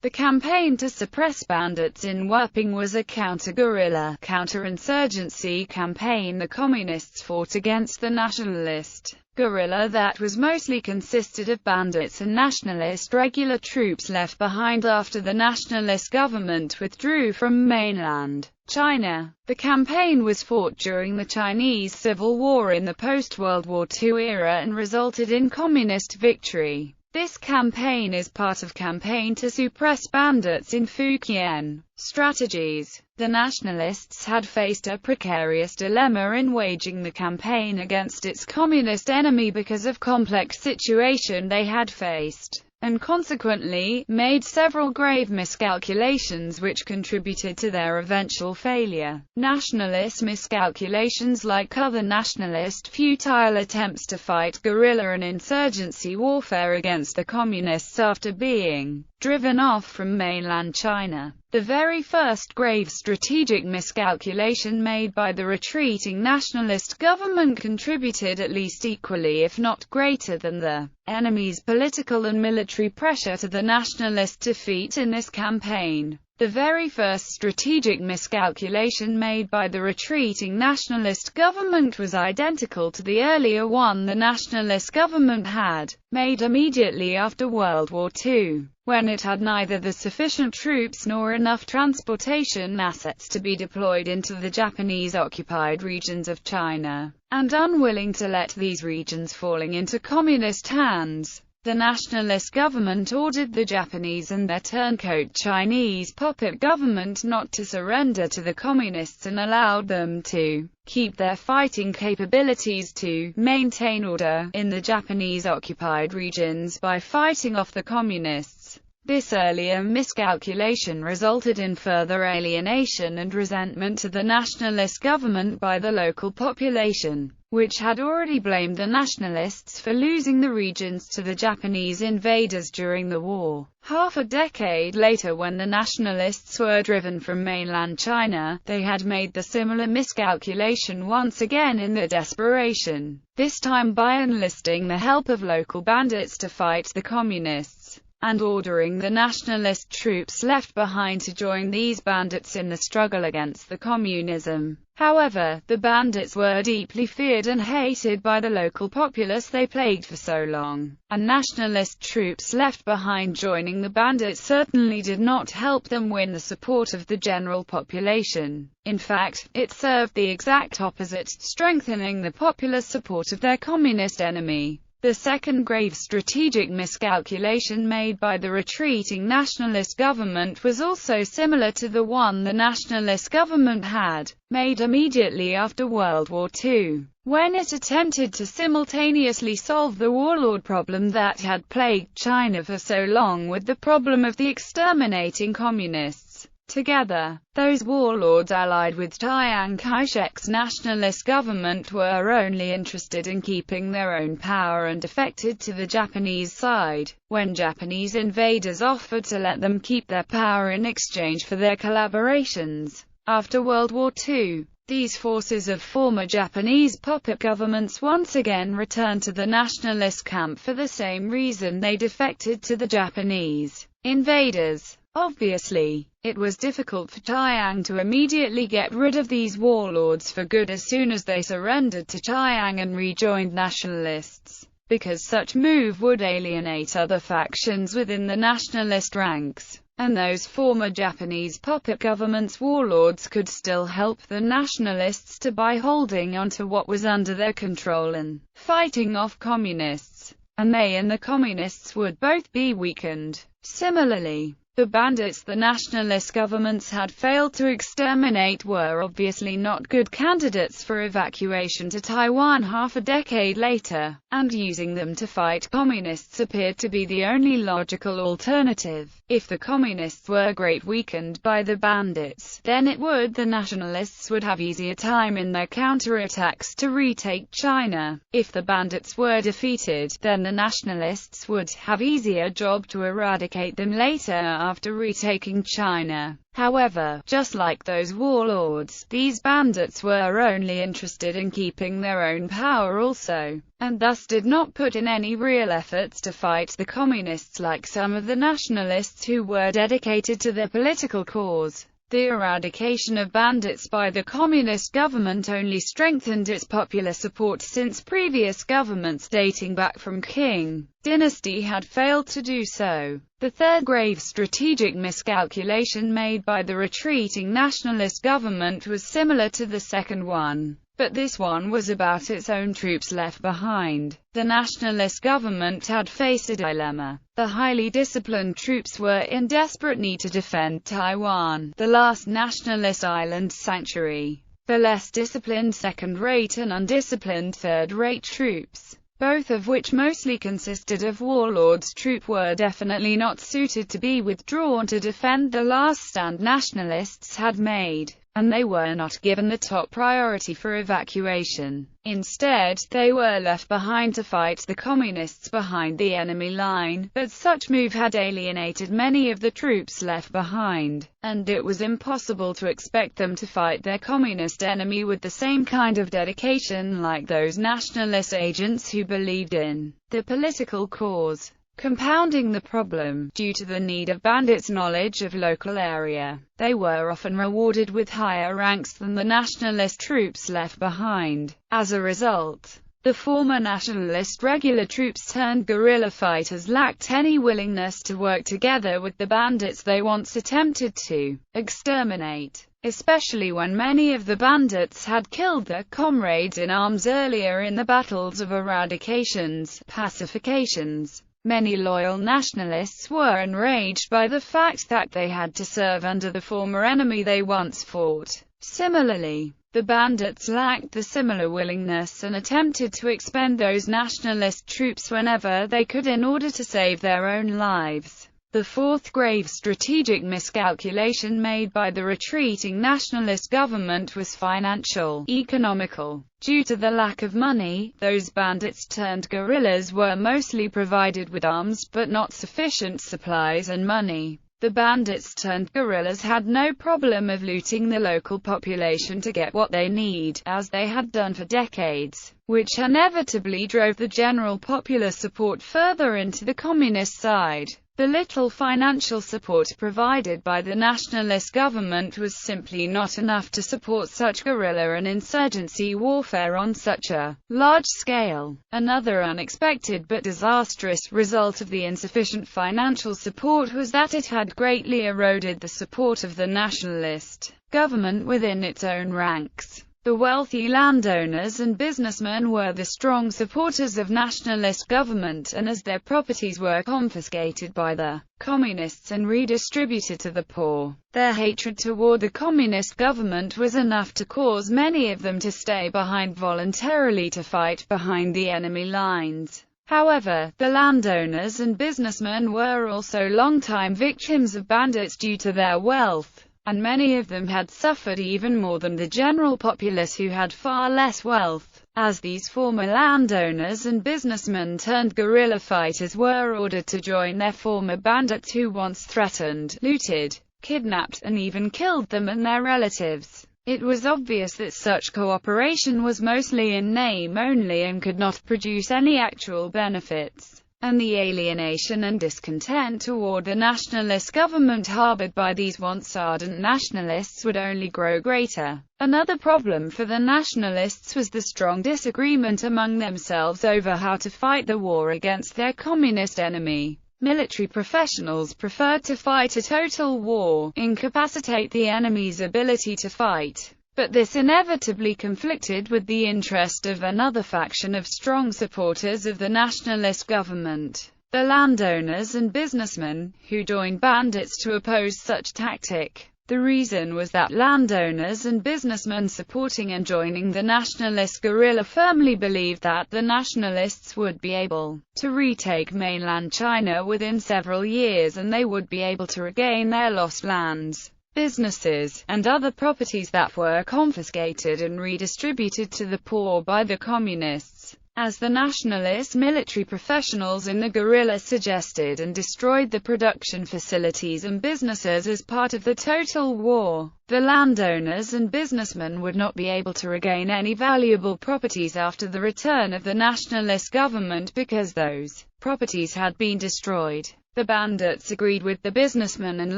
The campaign to suppress bandits in Wuping was a counter-guerrilla, counterinsurgency campaign. The communists fought against the nationalist guerrilla that was mostly consisted of bandits and nationalist regular troops left behind after the nationalist government withdrew from mainland China. The campaign was fought during the Chinese Civil War in the post-World War II era and resulted in communist victory. This campaign is part of campaign to suppress bandits in Fujian. Strategies. The nationalists had faced a precarious dilemma in waging the campaign against its communist enemy because of complex situation they had faced, and consequently, made several grave miscalculations which contributed to their eventual failure. Nationalist miscalculations like other nationalist futile attempts to fight guerrilla and insurgency warfare against the communists after being driven off from mainland China. The very first grave strategic miscalculation made by the retreating nationalist government contributed at least equally if not greater than the enemy's political and military pressure to the nationalist defeat in this campaign. The very first strategic miscalculation made by the retreating nationalist government was identical to the earlier one the nationalist government had made immediately after World War II, when it had neither the sufficient troops nor enough transportation assets to be deployed into the Japanese-occupied regions of China, and unwilling to let these regions falling into communist hands. The nationalist government ordered the Japanese and their turncoat Chinese puppet government not to surrender to the communists and allowed them to keep their fighting capabilities to maintain order in the Japanese-occupied regions by fighting off the communists. This earlier miscalculation resulted in further alienation and resentment to the nationalist government by the local population, which had already blamed the nationalists for losing the regions to the Japanese invaders during the war. Half a decade later, when the nationalists were driven from mainland China, they had made the similar miscalculation once again in their desperation, this time by enlisting the help of local bandits to fight the communists, and ordering the nationalist troops left behind to join these bandits in the struggle against the communism. However, the bandits were deeply feared and hated by the local populace they plagued for so long, and nationalist troops left behind joining the bandits certainly did not help them win the support of the general population. In fact, it served the exact opposite, strengthening the popular support of their communist enemy. The second grave strategic miscalculation made by the retreating nationalist government was also similar to the one the nationalist government had made immediately after World War II, when it attempted to simultaneously solve the warlord problem that had plagued China for so long with the problem of the exterminating communists. Together, those warlords allied with Chiang Kai-shek's nationalist government were only interested in keeping their own power and defected to the Japanese side, when Japanese invaders offered to let them keep their power in exchange for their collaborations. After World War II, these forces of former Japanese puppet governments once again returned to the nationalist camp for the same reason they defected to the Japanese invaders. Obviously, it was difficult for Chiang to immediately get rid of these warlords for good as soon as they surrendered to Chiang and rejoined nationalists, because such move would alienate other factions within the nationalist ranks, and those former Japanese puppet governments' warlords could still help the nationalists by holding onto what was under their control and fighting off communists, and they and the communists would both be weakened. Similarly, the bandits the nationalist governments had failed to exterminate were obviously not good candidates for evacuation to Taiwan half a decade later, and using them to fight communists appeared to be the only logical alternative. If the communists were greatly weakened by the bandits, then the nationalists would have easier time in their counterattacks to retake China. If the bandits were defeated, then the nationalists would have easier job to eradicate them later after retaking China. However, just like those warlords, these bandits were only interested in keeping their own power also, and thus did not put in any real efforts to fight the communists like some of the nationalists who were dedicated to their political cause. The eradication of bandits by the communist government only strengthened its popular support, since previous governments dating back from Qing dynasty had failed to do so. The third grave strategic miscalculation made by the retreating nationalist government was similar to the second one, but this one was about its own troops left behind. The nationalist government had faced a dilemma. The highly disciplined troops were in desperate need to defend Taiwan, the last nationalist island sanctuary. The less disciplined second-rate and undisciplined third-rate troops, both of which mostly consisted of warlords' troops, were definitely not suited to be withdrawn to defend the last stand nationalists had made, and they were not given the top priority for evacuation. Instead, they were left behind to fight the communists behind the enemy line, but such move had alienated many of the troops left behind, and it was impossible to expect them to fight their communist enemy with the same kind of dedication like those nationalist agents who believed in the political cause. Compounding the problem, due to the need of bandits' knowledge of local area, they were often rewarded with higher ranks than the nationalist troops left behind. As a result, the former nationalist regular troops turned guerrilla fighters lacked any willingness to work together with the bandits they once attempted to exterminate, especially when many of the bandits had killed their comrades in arms earlier in the battles of eradications, pacifications. Many loyal nationalists were enraged by the fact that they had to serve under the former enemy they once fought. Similarly, the bandits lacked the similar willingness and attempted to expend those nationalist troops whenever they could in order to save their own lives. The fourth grave strategic miscalculation made by the retreating nationalist government was financial, economical. Due to the lack of money, those bandits turned guerrillas were mostly provided with arms but not sufficient supplies and money. The bandits turned guerrillas had no problem of looting the local population to get what they need, as they had done for decades, which inevitably drove the general popular support further into the communist side. The little financial support provided by the nationalist government was simply not enough to support such guerrilla and insurgency warfare on such a large scale. Another unexpected but disastrous result of the insufficient financial support was that it had greatly eroded the support of the nationalist government within its own ranks. The wealthy landowners and businessmen were the strong supporters of nationalist government, and as their properties were confiscated by the communists and redistributed to the poor, their hatred toward the communist government was enough to cause many of them to stay behind voluntarily to fight behind the enemy lines. However, the landowners and businessmen were also long-time victims of bandits due to their wealth, and many of them had suffered even more than the general populace who had far less wealth, as these former landowners and businessmen turned guerrilla fighters were ordered to join their former bandits who once threatened, looted, kidnapped, and even killed them and their relatives. It was obvious that such cooperation was mostly in name only and could not produce any actual benefits, and the alienation and discontent toward the nationalist government harbored by these once ardent nationalists would only grow greater. Another problem for the nationalists was the strong disagreement among themselves over how to fight the war against their communist enemy. Military professionals preferred to fight a total war, incapacitate the enemy's ability to fight. But this inevitably conflicted with the interest of another faction of strong supporters of the nationalist government, the landowners and businessmen, who joined bandits to oppose such tactic. The reason was that landowners and businessmen supporting and joining the nationalist guerrilla firmly believed that the nationalists would be able to retake mainland China within several years, and they would be able to regain their lost lands, businesses, and other properties that were confiscated and redistributed to the poor by the communists. as the nationalist military professionals in the guerrilla suggested, and destroyed the production facilities and businesses as part of the total war. The landowners and businessmen would not be able to regain any valuable properties after the return of the nationalist government because those properties had been destroyed. The bandits agreed with the businessmen and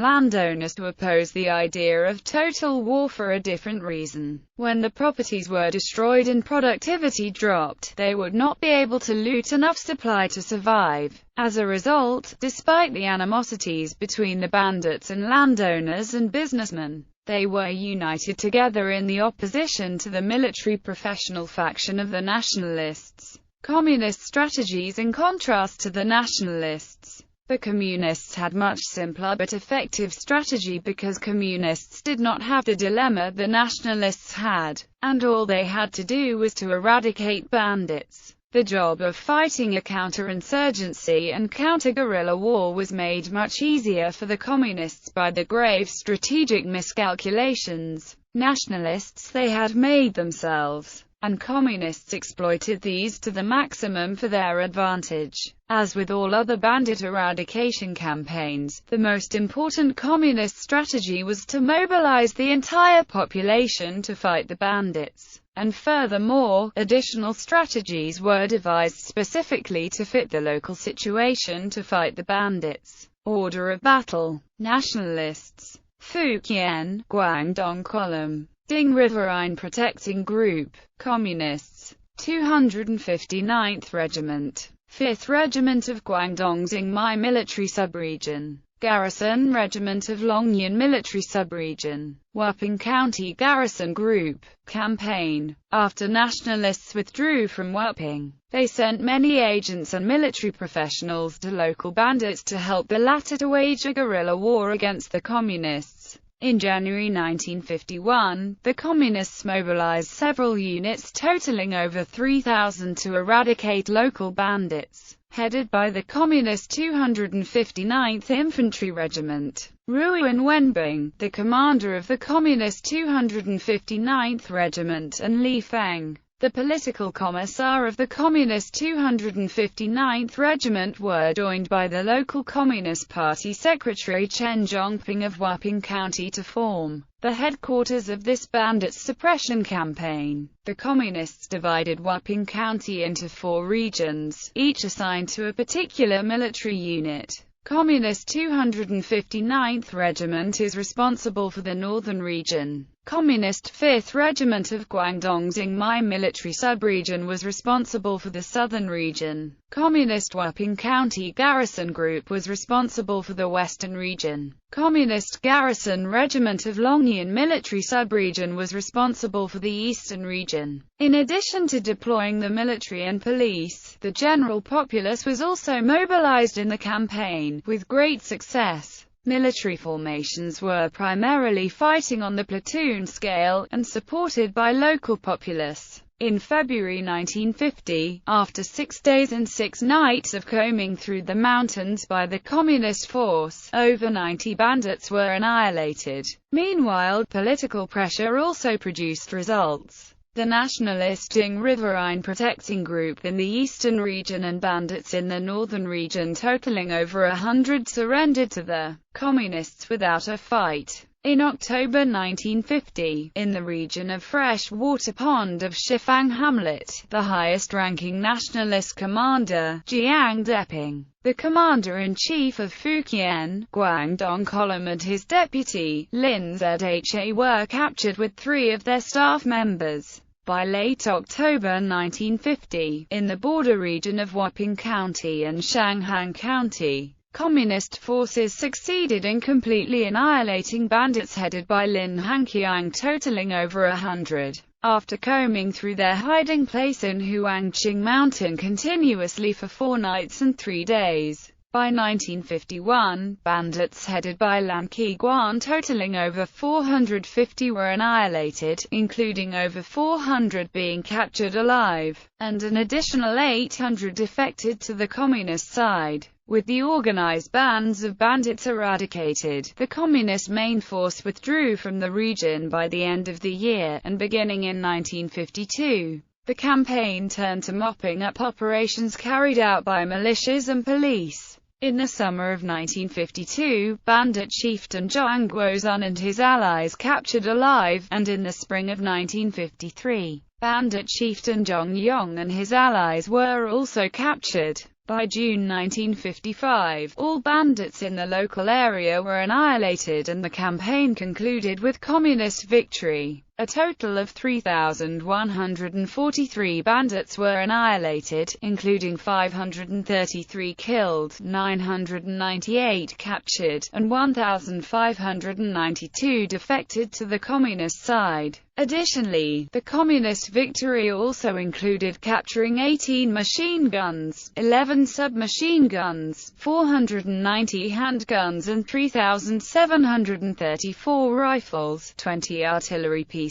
landowners to oppose the idea of total war for a different reason. When the properties were destroyed and productivity dropped, they would not be able to loot enough supply to survive. As a result, despite the animosities between the bandits and landowners and businessmen, they were united together in the opposition to the military professional faction of the nationalists. Communist strategies in contrast to the nationalists. The communists had much simpler but effective strategy because communists did not have the dilemma the nationalists had, and all they had to do was to eradicate bandits. The job of fighting a counterinsurgency and counter-guerrilla war was made much easier for the communists by the grave strategic miscalculations, nationalists they had made themselves, and communists exploited these to the maximum for their advantage. As with all other bandit eradication campaigns, the most important communist strategy was to mobilize the entire population to fight the bandits. And furthermore, additional strategies were devised specifically to fit the local situation to fight the bandits. Order of battle. Nationalists. Fujian, Guangdong Column. Ding Riverine Protecting Group. Communists. 259th Regiment. 5th Regiment of Guangdong Xingmai Military Subregion. Garrison Regiment of Longyan Military Subregion. Wuping County Garrison Group. Campaign. After nationalists withdrew from Wuping, they sent many agents and military professionals to local bandits to help the latter to wage a guerrilla war against the communists. In January 1951, the Communists mobilized several units totaling over 3,000 to eradicate local bandits, headed by the Communist 259th Infantry Regiment. Ruan Wenbing, the commander of the Communist 259th Regiment, and Li Feng, the political commissar of the Communist 259th Regiment, were joined by the local Communist Party secretary Chen Zhongping of Wuping County to form the headquarters of this bandit suppression campaign. The Communists divided Wuping County into 4 regions, each assigned to a particular military unit. Communist 259th Regiment is responsible for the northern region. Communist 5th Regiment of Guangdong Xingmai Military Subregion was responsible for the southern region. Communist Wuping County Garrison Group was responsible for the western region. Communist Garrison Regiment of Longyan Military Subregion was responsible for the eastern region. In addition to deploying the military and police, the general populace was also mobilized in the campaign, with great success. Military formations were primarily fighting on the platoon scale, and supported by local populace. In February 1950, after 6 days and 6 nights of combing through the mountains by the Communist force, over 90 bandits were annihilated. Meanwhile, political pressure also produced results. The nationalist Ding Riverine Protecting Group in the eastern region and bandits in the northern region totaling over 100 surrendered to the Communists without a fight. In October 1950, in the region of Freshwater Pond of Shifang Hamlet, the highest-ranking nationalist commander, Jiang Deping, the commander-in-chief of Fujian, Guangdong Column, and his deputy, Lin Zha were captured with 3 of their staff members. By late October 1950, in the border region of Wuping County and Shanghang County, Communist forces succeeded in completely annihilating bandits headed by Lin Hanqiang totaling over 100. After combing through their hiding place in Huangqing Mountain continuously for 4 nights and 3 days, by 1951, bandits headed by Lan Qiguan totaling over 450 were annihilated, including over 400 being captured alive, and an additional 800 defected to the communist side. With the organized bands of bandits eradicated, the communist main force withdrew from the region by the end of the year, and beginning in 1952, The campaign turned to mopping up operations carried out by militias and police. In the summer of 1952, bandit chieftain Zhang Guozun and his allies captured alive, and in the spring of 1953, bandit chieftain Zhang Yong and his allies were also captured. By June 1955, all bandits in the local area were annihilated and the campaign concluded with communist victory. A total of 3,143 bandits were annihilated, including 533 killed, 998 captured, and 1,592 defected to the communist side. Additionally, the communist victory also included capturing 18 machine guns, 11 submachine guns, 490 handguns and 3,734 rifles, 20 artillery pieces,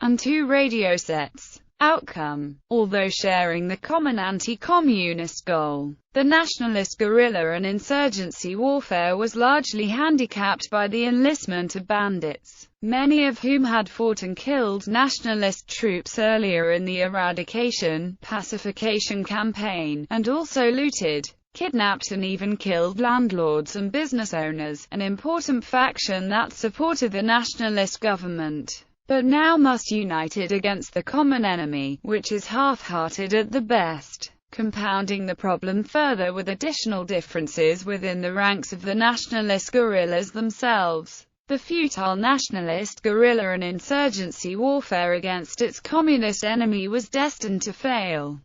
and 2 radio sets. Outcome: although sharing the common anti-communist goal, the nationalist guerrilla and insurgency warfare was largely handicapped by the enlistment of bandits, many of whom had fought and killed nationalist troops earlier in the eradication, pacification campaign, and also looted, kidnapped and even killed landlords and business owners, an important faction that supported the nationalist government, but now must united against the common enemy, which is half-hearted at the best, compounding the problem further with additional differences within the ranks of the nationalist guerrillas themselves. The futile nationalist guerrilla and insurgency warfare against its communist enemy was destined to fail.